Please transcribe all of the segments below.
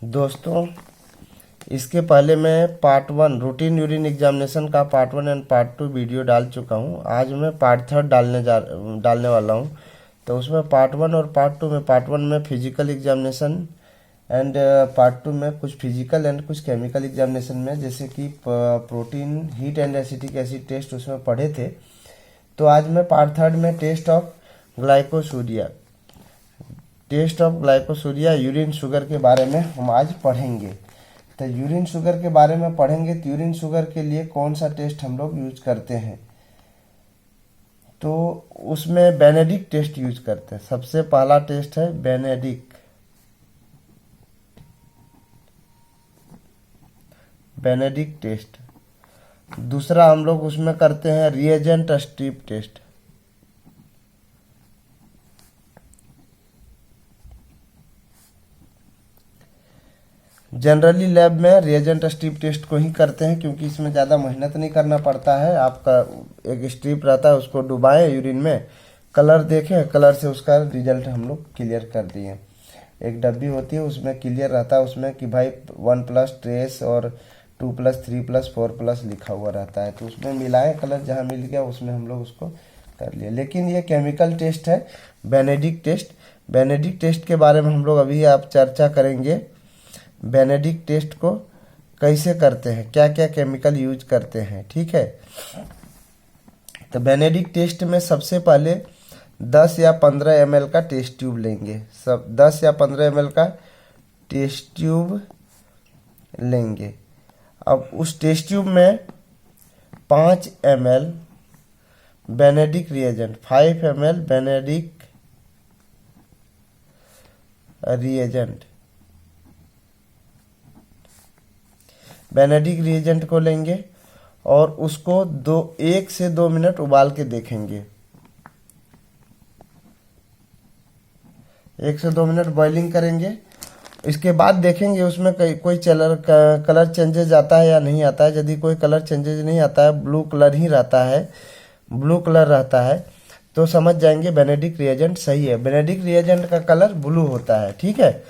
दोस्तों, इसके पहले मैं पार्ट 1 रूटीन यूरिन एग्जामिनेशन का पार्ट 1 एंड पार्ट 2 वीडियो डाल चुका हूं। आज मैं पार्ट 3 डालने वाला हूं। तो उसमें पार्ट 1 और पार्ट 2 में, पार्ट 1 में फिजिकल एग्जामिनेशन एंड पार्ट 2 में कुछ फिजिकल एंड कुछ केमिकल एग्जामिनेशन में, जैसे कि protein, heat and acetic acid test उसमें पढ़े थे। तो आज मैं पार्ट 3 में test of glycosuria urine sugar के बारे में हम आज पढ़ेंगे। तो यूरिन शुगर के बारे में पढ़ेंगे तो यूरिन शुगर के लिए कौन सा टेस्ट हम लोग यूज करते हैं, तो उसमें बेनेडिक्ट टेस्ट यूज करते हैं। सबसे पहला टेस्ट है बेनेडिक्ट टेस्ट। दूसरा हम लोग उसमें करते हैं reagent strip test. Generally lab में रिएजेंट स्ट्रिप टेस्ट को ही करते हैं, क्योंकि इसमें ज़्यादा मेहनत नहीं करना पड़ता है। आपका एक स्ट्रिप रहता है, उसको डुबाएं यूरिन में, कलर देखें, कलर से उसका रिजल्ट हम लोग क्लियर कर दिए। एक डब्बी होती है, उसमें क्लियर रहता है उसमें कि भाई 1+ ट्रेस और 2+ 3+ 4+ लिखा हुआ रहता है। तो उसमें मिलाएं कलर, जहाँ मिल गया उसमें हम लोग उसको कर लिए। लेकिन ये केमिकल टेस्ट है बेनेडिक्ट टेस्ट। बेनेडिक्ट टेस्ट के बारे में हम लोग अभी आप चर्चा करेंगे। बेनेडिक्ट टेस्ट को कैसे करते हैं, क्या क्या केमिकल यूज करते हैं, ठीक है। तो बेनेडिक्ट टेस्ट में सबसे पहले 10 या 15 ml का टेस्ट ट्यूब लेंगे। सब 10 या 15 ml का टेस्ट ट्यूब लेंगे। अब उस टेस्ट ट्यूब में 5 ml Benedict reagent, 5 ml Benedict reagent को लेंगे और उसको 1 से 2 मिनट उबाल के देखेंगे। 1 से 2 मिनट बॉइलिंग करेंगे। इसके बाद देखेंगे उसमें कोई कलर चेंजेज आता है या नहीं आता है। यदि कोई कलर चेंजेज नहीं आता है, ब्लू कलर रहता है, तो समझ जाएंगे बेनेडिक्ट रिएजेंट सही है। बेनेडिक्ट रिएजेंट का कलर ब्लू होता है, ठीक है।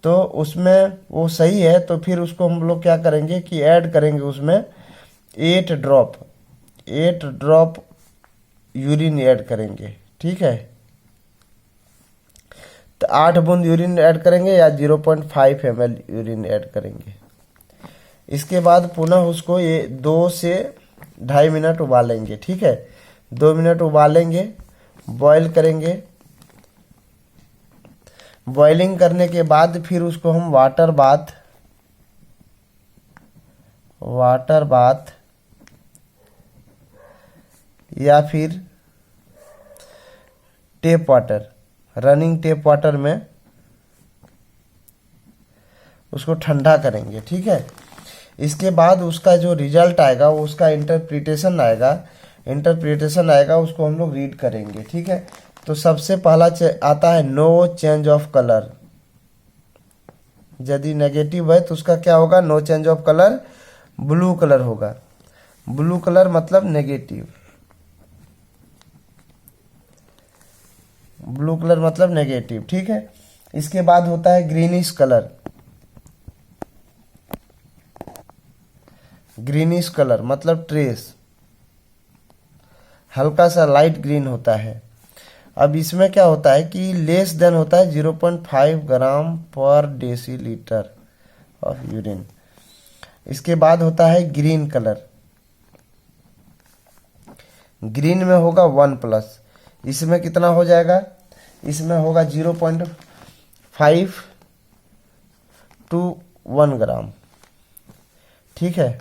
तो उसमें वो सही है, तो फिर उसको हम लोग क्या करेंगे कि ऐड करेंगे उसमें 8 ड्रॉप यूरिन ऐड करेंगे, ठीक है। तो 8 बूंद यूरिन ऐड करेंगे या 0.5 ml यूरिन ऐड करेंगे। इसके बाद पुनः उसको ये 2 से 2.5 मिनट उबालेंगे, ठीक है। 2 मिनट उबालेंगे, बॉईल करेंगे। बॉइलिंग करने के बाद फिर उसको हम वाटर बाथ या फिर रनिंग टेप वाटर में उसको ठंडा करेंगे, ठीक है। इसके बाद उसका जो रिजल्ट आएगा, वो उसका इंटरप्रिटेशन आएगा, उसको हम लोग रीड करेंगे, ठीक है। तो सबसे पहला आता है नो चेंज ऑफ कलर। यदि नेगेटिव है तो उसका क्या होगा, no change of colour, blue colour होगा। ब्लू कलर मतलब नेगेटिव, ठीक है। इसके बाद होता है ग्रीनिश कलर मतलब ट्रेस, हल्का सा लाइट ग्रीन होता है। अब इसमें क्या होता है कि लेस देन होता है 0.5 ग्राम पर डेसीलीटर ऑफ यूरिन। इसके बाद होता है ग्रीन कलर। ग्रीन में होगा 1+। इसमें कितना हो जाएगा, इसमें होगा 0.5 to 1 ग्राम, ठीक है।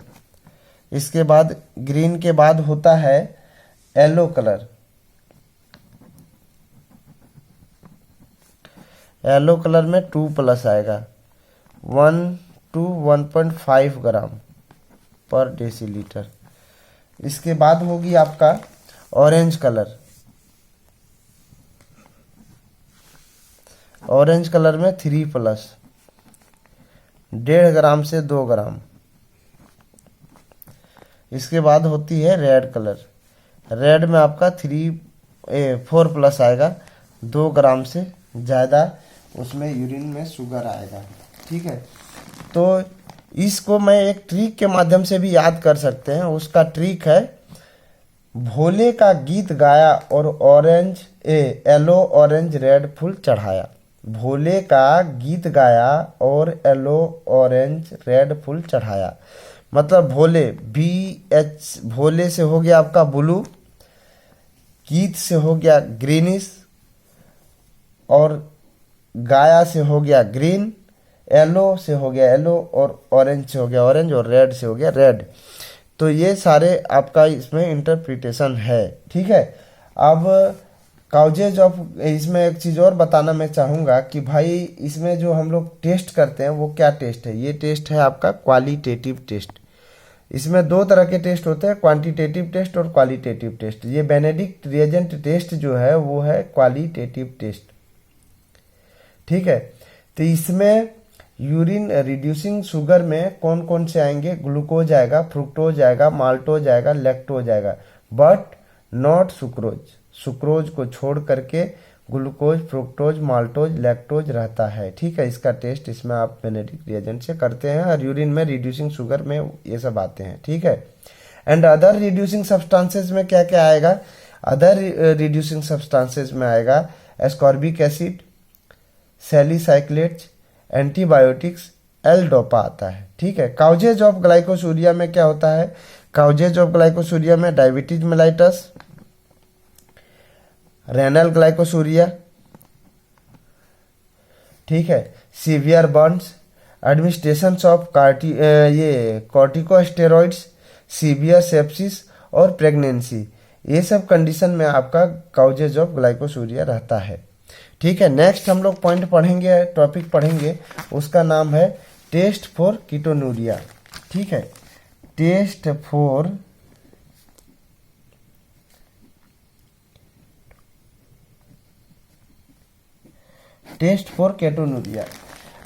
इसके बाद ग्रीन के बाद होता है येलो कलर। येलो कलर में 2+ आएगा, 1 to 1.5 ग्राम पर डेसीलीटर। इसके बाद होगी आपका ऑरेंज कलर। ऑरेंज कलर में 3+, 1.5 ग्राम से 2 ग्राम। इसके बाद होती है रेड कलर। रेड में आपका 4+ आएगा, 2 ग्राम से ज़्यादा उसमें यूरिन में शुगर आएगा, ठीक है। तो इसको मैं एक ट्रिक के माध्यम से भी याद कर सकते हैं। उसका ट्रिक है, भोले का गीत गाया और येलो ऑरेंज रेड फूल चढ़ाया। भोले का गीत गाया और येलो ऑरेंज रेड फूल चढ़ाया, मतलब भोले भोले से हो गया आपका ब्लू, गीत से हो गया ग्रीनिश, और गाया से हो गया ग्रीन, येलो से हो गया येलो, और ऑरेंज से हो गया ऑरेंज, और रेड से हो गया रेड। तो ये सारे आपका इसमें इंटरप्रिटेशन है, ठीक है। अब काउजेज ऑफ, इसमें एक चीज़ और बताना मैं चाहूँगा कि भाई इसमें जो हम लोग टेस्ट करते हैं वो क्या टेस्ट है। ये टेस्ट है आपका क्वालिटेटिव टेस्ट। इसमें दो तरह के टेस्ट होते हैं, क्वांटिटेटिव टेस्ट और क्वालिटेटिव टेस्ट। ये बेनेडिक्ट रिएजेंट टेस्ट जो है वो है क्वालिटेटिव टेस्ट, ठीक है। तो इसमें यूरिन रिड्यूसिंग शुगर में कौन कौन से आएंगे, ग्लूकोज आएगा, फ्रुक्टोज आएगा, माल्टोज आएगा, लैक्टोज आएगा, बट नॉट सुक्रोज। सुक्रोज को छोड़ करके ग्लूकोज, फ्रुक्टोज, माल्टोज, लैक्टोज रहता है, ठीक है। इसका टेस्ट इसमें आप बेनेडिक्ट रिएजेंट से करते हैं, और यूरिन में रिड्यूसिंग शुगर में ये सब आते हैं, ठीक है। एंड अदर रिड्यूसिंग सब्सटेंसेस में क्या क्या आएगा, अदर रिड्यूसिंग सब्सटेंसेस में आएगा ascorbic acid, salicylates, antibiotics, L dopa आता है, ठीक है। काउजेज ऑफ ग्लाइकोसूरिया में क्या होता है, काउजेज ऑफ ग्लाइकोसूरिया में डायबिटीज मेलाइटस, रेनल ग्लाइकोसूरिया, ठीक है, severe Burns, administration of corticosteroids, severe sepsis और प्रेगनेंसी, ये सब कंडीशन में आपका काउजेज ऑफ ग्लाइकोसूरिया रहता है, ठीक है। नेक्स्ट हम लोग पॉइंट पढ़ेंगे, टॉपिक पढ़ेंगे, उसका नाम है टेस्ट फॉर कीटोनूरिया, ठीक है। Test for ketonuria.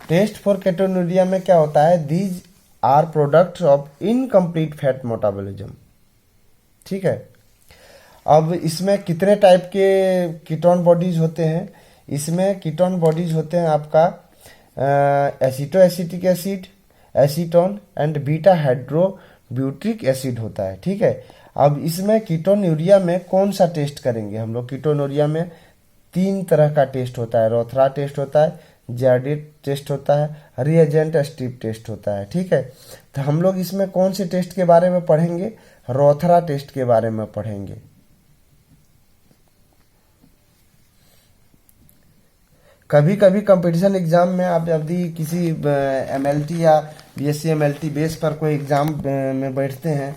Test for ketonuria में क्या होता है, these are products of incomplete fat metabolism, ठीक है। अब इसमें कितने टाइप के कीटोन बॉडीज होते हैं, इसमें कीटोन बॉडीज होते हैं आपका acetoacetic acid, acetone and beta hydroxybutyric acid होता है, ठीक है। अब इसमें कीटोनूरिया में कौन सा टेस्ट करेंगे हम लोग, कीटोनूरिया में 3 तरह का टेस्ट होता है, रोथरा टेस्ट होता है, जैडिट टेस्ट होता है, रिएजेंट स्ट्रिप टेस्ट होता है, ठीक है। तो हम लोग इसमें कौन से टेस्ट के बारे में पढ़ेंगे, रोथरा टेस्ट के बारे में पढ़ेंगे। कभी कभी कंपटीशन एग्जाम में आप यदि किसी एमएलटी या बीएससी एमएलटी बेस पर कोई एग्जाम में बैठते हैं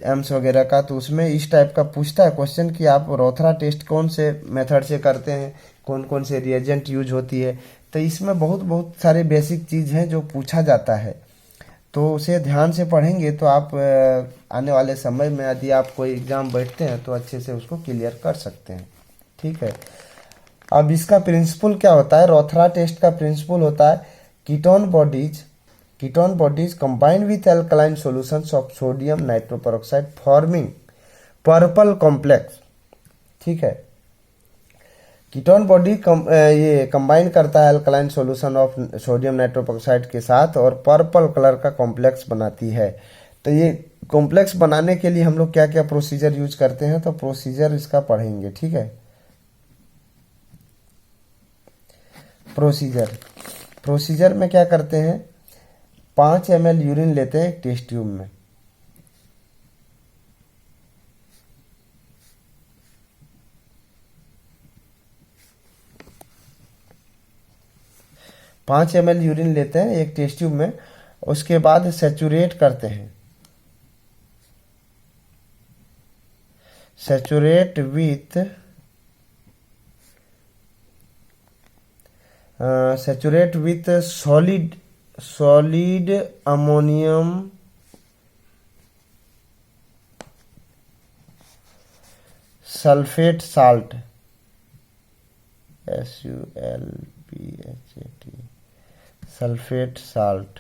एम्स वगैरह का, तो उसमें इस टाइप का पूछता है क्वेश्चन कि आप रोथरा टेस्ट कौन से मेथड से करते हैं, कौन कौन से रिएजेंट यूज होती है। तो इसमें बहुत सारे बेसिक चीज़ हैं जो पूछा जाता है, तो उसे ध्यान से पढ़ेंगे तो आप आने वाले समय में यदि आप कोई एग्ज़ाम बैठते हैं तो अच्छे से उसको क्लियर कर सकते हैं, ठीक है। अब इसका प्रिंसिपल क्या होता है, रोथरा टेस्ट का प्रिंसिपल होता है ketone bodies combined with alkaline solutions of sodium nitroprusside forming purple complex, ठीक है। कीटोन बॉडी ये कंबाइन करता है alkaline solution of sodium nitroprusside के साथ और पर्पल कलर का कॉम्प्लेक्स बनाती है। तो ये कॉम्प्लेक्स बनाने के लिए हम लोग क्या क्या प्रोसीजर यूज करते हैं, तो प्रोसीजर इसका पढ़ेंगे, ठीक है। प्रोसीजर में क्या करते हैं, 5 ml यूरिन लेते हैं एक टेस्ट ट्यूब में, ml यूरिन लेते हैं एक टेस्ट ट्यूब में, उसके बाद सैचुरेट करते हैं, saturate with solid ammonium sulphate salt, SULPHAT, sulphate salt.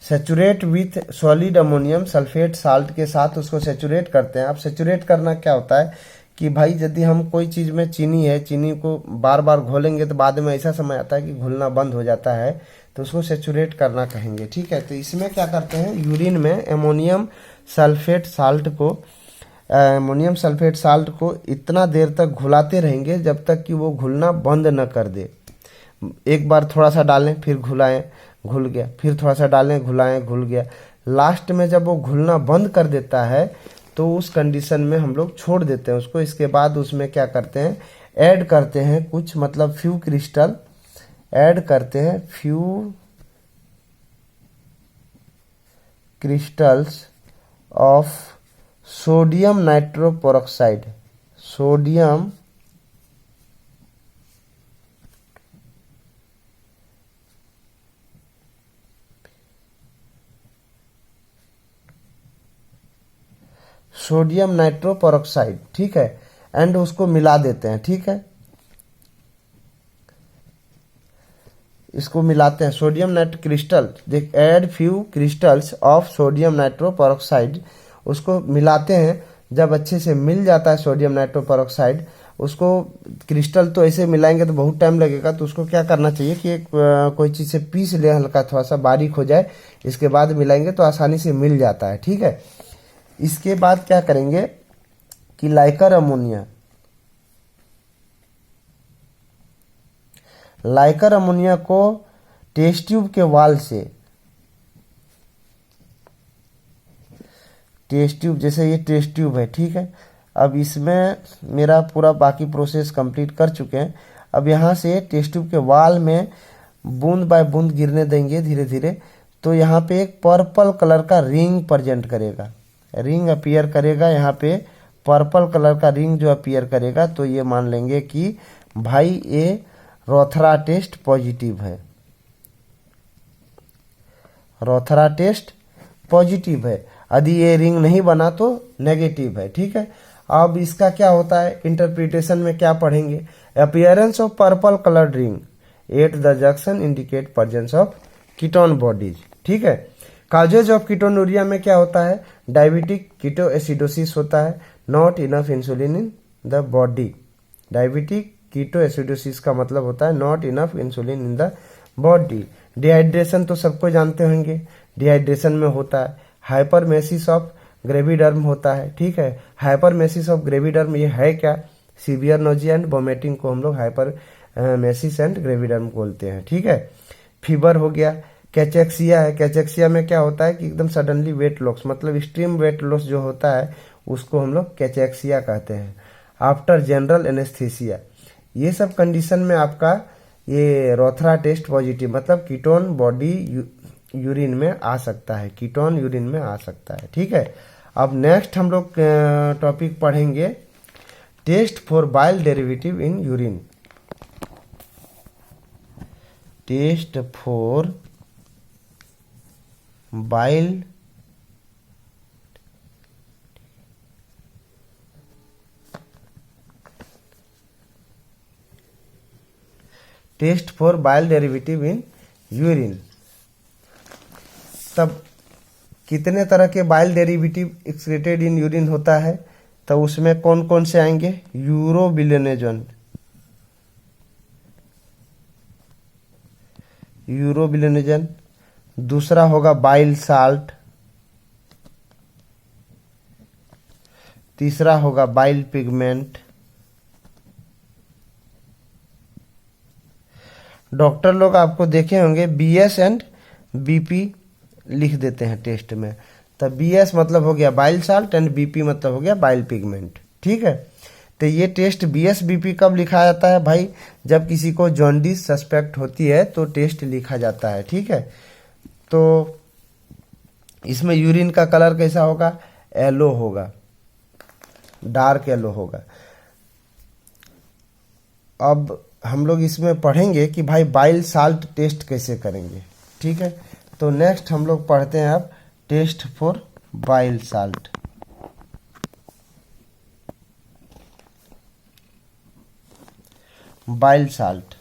Saturate with solid ammonium sulphate salt के साथ उसको सेचुरेट करते हैं। अब सेचुरेट करना क्या होता है कि भाई यदि हम कोई चीज़ में चीनी है, चीनी को बार बार घोलेंगे तो बाद में ऐसा समय आता है कि घुलना बंद हो जाता है, तो उसको सेचुरेट करना कहेंगे। ठीक है, तो इसमें क्या करते हैं, यूरिन में अमोनियम सल्फेट साल्ट को इतना देर तक घुलाते रहेंगे जब तक कि वो घुलना बंद न कर दे। एक बार थोड़ा सा डालें, फिर घुलाएं, घुल गया, फिर थोड़ा सा डालें, घुलाएं, घुल गया। लास्ट में जब वो घुलना बंद कर देता है तो उस कंडीशन में हम लोग छोड़ देते हैं उसको। इसके बाद उसमें क्या करते हैं, ऐड करते हैं कुछ, मतलब फ्यू क्रिस्टल ऐड करते हैं, few crystals of sodium nitroprusside, sodium nitroprusside, ठीक है, एंड उसको मिला देते हैं। ठीक है, इसको मिलाते हैं, सोडियम नाइट्रो क्रिस्टल, देख add few crystals of sodium nitroprusside, उसको मिलाते हैं। जब अच्छे से मिल जाता है सोडियम नाइट्रोपेरोक्साइड, उसको क्रिस्टल तो ऐसे मिलाएंगे तो बहुत टाइम लगेगा, तो उसको क्या करना चाहिए कि एक कोई चीज़ से पीस ले, हल्का थोड़ा सा बारीक हो जाए, इसके बाद मिलाएंगे तो आसानी से मिल जाता है। ठीक है, इसके बाद क्या करेंगे कि लाइकर अमोनिया को टेस्ट ट्यूब के वाल से, टेस्ट ट्यूब, जैसे ये टेस्ट ट्यूब है, ठीक है, अब इसमें मेरा पूरा बाकी प्रोसेस कंप्लीट कर चुके हैं। अब यहाँ से टेस्ट ट्यूब के वाल में बूंद बाय बूंद गिरने देंगे धीरे धीरे, तो यहाँ पे एक पर्पल कलर का रिंग प्रेजेंट करेगा, रिंग अपीयर करेगा। यहाँ पे पर्पल कलर का रिंग जो अपीयर करेगा, तो ये मान लेंगे कि भाई ये रोथरा टेस्ट पॉजिटिव है, रोथरा टेस्ट पॉजिटिव है। यदि ये रिंग नहीं बना तो नेगेटिव है। ठीक है, अब इसका क्या होता है, इंटरप्रिटेशन में क्या पढ़ेंगे, appearance of purple coloured ring at the junction indicate presence of ketone bodies. ठीक है, काजेज ऑफ कीटोनूरिया में क्या होता है, डायबिटिक कीटोएसिडोसिस होता है, not enough insulin in the body. Diabetic ketoacidosis का मतलब होता है not enough insulin in the body. Dehydration तो सबको जानते होंगे, डिहाइड्रेशन में होता है हाइपरमेसिस ऑफ ग्रेविडर्म होता है। ठीक है, हाइपरमेसिस ऑफ ग्रेविडर्म ये है क्या, सीवियर नोजिया एंड वोमिटिंग को हम लोग हाइपरमेसिस एंड ग्रेविडर्म बोलते हैं। ठीक है, फीवर हो गया, कैचेक्सिया है, कैचेक्सिया में क्या होता है कि एकदम सडनली वेट लॉस, मतलब एक्सट्रीम वेट लॉस जो होता है उसको हम लोग कैचेक्सिया कहते हैं। आफ्टर जनरल एनेस्थीसिया, ये सब कंडीशन में आपका ये रोथरा टेस्ट पॉजिटिव, मतलब कीटोन बॉडी यूरिन में आ सकता है, कीटोन यूरिन में आ सकता है। ठीक है, अब नेक्स्ट हम लोग टॉपिक पढ़ेंगे test for bile derivative in urine, test for bile test for bile derivative in urine. तब कितने तरह के bile derivative excreted in urine होता है, तो उसमें कौन कौन से आएंगे, यूरोबिलिनेजन, दूसरा होगा बाइल साल्ट, तीसरा होगा बाइल पिगमेंट। डॉक्टर लोग आपको देखे होंगे बीएस एंड बीपी लिख देते हैं टेस्ट में, तब बीएस मतलब हो गया बाइल साल्ट एंड बीपी मतलब हो गया बाइल पिगमेंट। ठीक है, तो ये टेस्ट बीएस बीपी कब लिखा जाता है भाई, जब किसी को जॉन्डिस सस्पेक्ट होती है तो टेस्ट लिखा जाता है। ठीक है, तो इसमें यूरिन का कलर कैसा होगा, येलो होगा, डार्क येलो होगा। अब हम लोग इसमें पढ़ेंगे कि भाई बाइल साल्ट टेस्ट कैसे करेंगे। ठीक है, तो नेक्स्ट हम लोग पढ़ते हैं अब test for bile salt. Bile salt,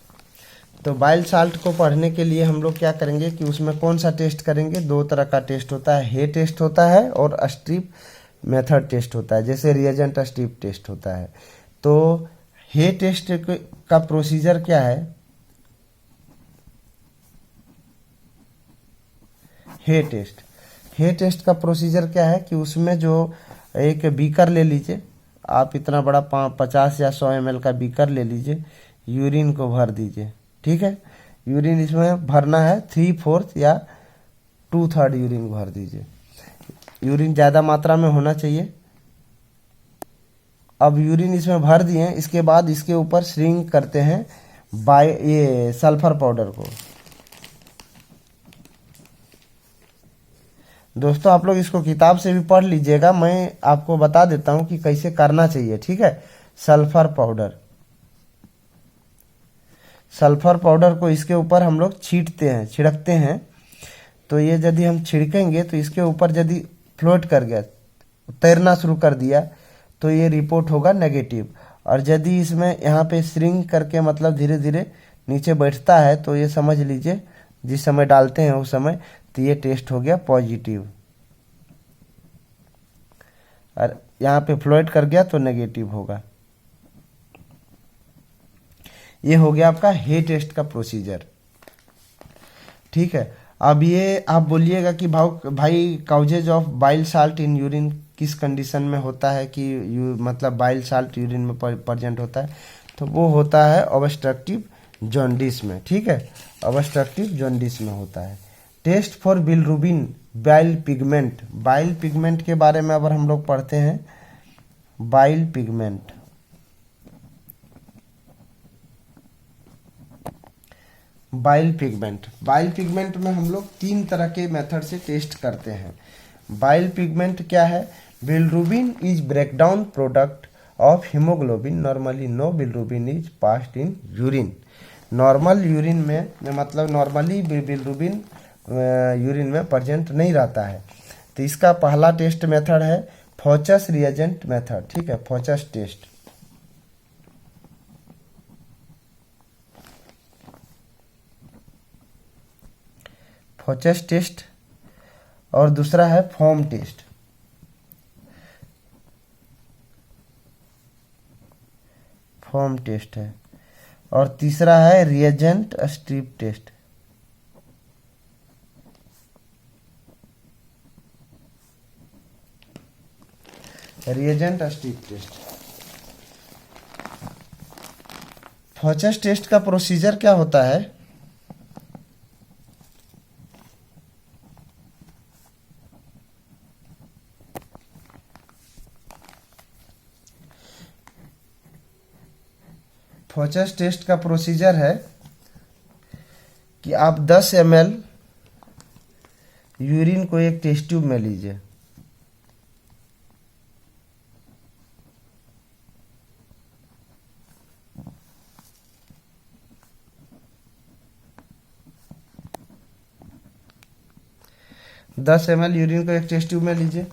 तो बाइल साल्ट को पढ़ने के लिए हम लोग क्या करेंगे कि उसमें कौन सा टेस्ट करेंगे, दो तरह का टेस्ट होता है, हे टेस्ट होता है और स्ट्रिप मेथड टेस्ट होता है, जैसे रिएजेंट स्ट्रिप टेस्ट होता है। तो हे टेस्ट का प्रोसीजर क्या है? हे टेस्ट का प्रोसीजर क्या है कि उसमें जो एक बीकर ले लीजिए आप, इतना बड़ा 50 या 100 ml का बीकर ले लीजिए, यूरिन को भर दीजिए। ठीक है, यूरिन इसमें भरना है 3/4 या 2/3 यूरिन भर दीजिए। यूरिन ज़्यादा मात्रा में होना चाहिए। अब यूरिन इसमें भर दिए, इसके बाद इसके ऊपर श्रिंक करते हैं ये सल्फर पाउडर को। दोस्तों आप लोग इसको किताब से भी पढ़ लीजिएगा, मैं आपको बता देता हूं कि कैसे करना चाहिए। ठीक है, सल्फर पाउडर को इसके ऊपर हम लोग छिड़कते हैं। तो ये यदि हम छिड़केंगे तो इसके ऊपर यदि फ्लोट कर गया, तैरना शुरू कर दिया, तो ये रिपोर्ट होगा नेगेटिव। और यदि इसमें यहाँ पे श्रिंक करके मतलब धीरे धीरे नीचे बैठता है, तो ये समझ लीजिए जिस समय डालते हैं उस समय, तो ये टेस्ट हो गया पॉजिटिव। और यहाँ पे फ्लोट कर गया तो नेगेटिव होगा। ये हो गया आपका हे टेस्ट का प्रोसीजर। ठीक है, अब ये आप बोलिएगा कि भाई causes of bile salt in urine किस कंडीशन में होता है कि मतलब बाइल साल्ट यूरिन में प्रेजेंट होता है? तो वो होता है ऑब्स्ट्रक्टिव जॉन्डिस में। ठीक है, ऑब्स्ट्रक्टिव जॉन्डिस में होता है। Test for bilirubin bile pigment के बारे में अगर हम लोग पढ़ते हैं, बाइल पिगमेंट में हम लोग 3 तरह के मेथड से टेस्ट करते हैं। बाइल पिगमेंट क्या है? Bilirubin is breakdown product of haemoglobin, normally no bilirubin is passed in urine. Normal urine में मतलब नॉर्मली बिलिरुबिन यूरिन में प्रेजेंट नहीं रहता है। तो इसका पहला टेस्ट मेथड है फोचस रिएजेंट मेथड। ठीक है, फोचस टेस्ट और दूसरा है फॉर्म टेस्ट है, और तीसरा है रिएजेंट स्ट्रिप टेस्ट। फोचस टेस्ट का प्रोसीजर क्या होता है? फोचस टेस्ट का प्रोसीजर है कि आप 10 ml यूरिन को एक टेस्ट ट्यूब में लीजिए। दस ml यूरिन को एक टेस्ट ट्यूब में लीजिए,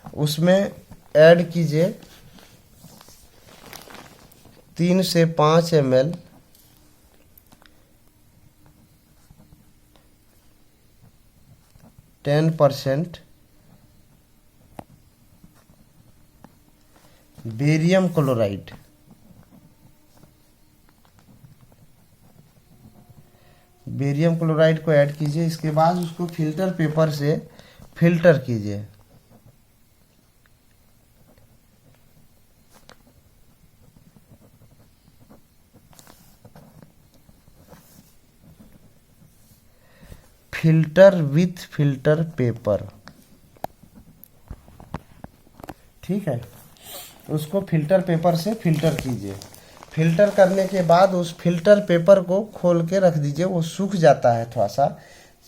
उसमें ऐड कीजिए 3 से 5 ml barium chloride. Barium chloride को ऐड कीजिए। इसके बाद उसको फिल्टर पेपर से फिल्टर कीजिए। Filter with filter paper. ठीक है, उसको फिल्टर पेपर से फिल्टर कीजिए। फिल्टर करने के बाद उस फिल्टर पेपर को खोल के रख दीजिए, वो सूख जाता है, थोड़ा सा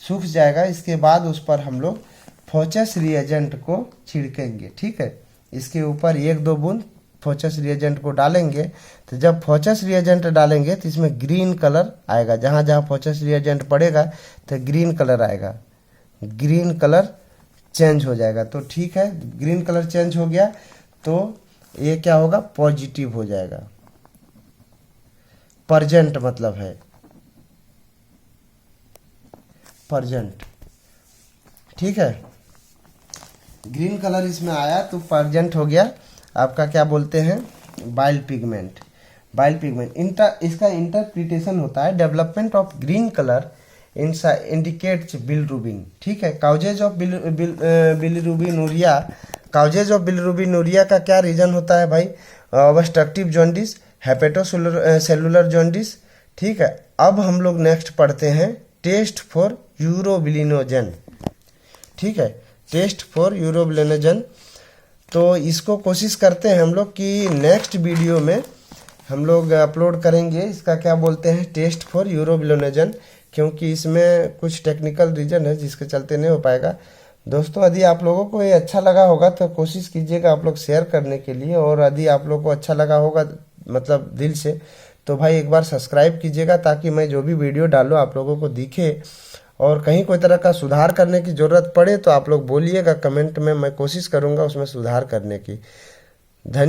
सूख जाएगा। इसके बाद उस पर हम लोग फोचस रिएजेंट को छिड़केंगे। ठीक है, इसके ऊपर 1-2 बूंद फोचस रिएजेंट को डालेंगे। तो जब फोचस रिएजेंट डालेंगे तो इसमें ग्रीन कलर आएगा, जहाँ जहाँ फोचस रिएजेंट पड़ेगा तो ग्रीन कलर आएगा, ग्रीन कलर चेंज हो जाएगा। तो ठीक है, ग्रीन कलर चेंज हो गया तो ये क्या होगा? पॉजिटिव हो जाएगा। परजेंट मतलब है परजेंट। ठीक है, ग्रीन कलर इसमें आया तो प्रेजेंट हो गया आपका क्या बोलते हैं बाइल पिगमेंट। बाइल पिगमेंट इसका इंटरप्रिटेशन होता है development of green colour indicates bilirubin. ठीक है, काउजेज ऑफ बिलिरुबिनुरिया। काउजेज ऑफ बिलिरुबिनुरिया का क्या रीजन होता है भाई? Obstructive jaundice, hepatocellular jaundice. ठीक है, अब हम लोग नेक्स्ट पढ़ते हैं टेस्ट फॉर यूरोबिलिनोजन। ठीक है, टेस्ट फॉर यूरोबिलिनोजन। तो इसको कोशिश करते हैं हम लोग कि नेक्स्ट वीडियो में हम लोग अपलोड करेंगे इसका क्या बोलते हैं टेस्ट फॉर यूरोबिलिनोजन, क्योंकि इसमें कुछ टेक्निकल रीजन है जिसके चलते नहीं हो पाएगा। दोस्तों यदि आप लोगों को ये अच्छा लगा होगा तो कोशिश कीजिएगा आप लोग शेयर करने के लिए, और यदि आप लोगों को अच्छा लगा होगा मतलब दिल से तो भाई एक बार सब्सक्राइब कीजिएगा ताकि मैं जो भी वीडियो डालूँ आप लोगों को दिखे। और कहीं कोई तरह का सुधार करने की ज़रूरत पड़े तो आप लोग बोलिएगा कमेंट में, मैं कोशिश करूँगा उसमें सुधार करने की। धन्यवाद।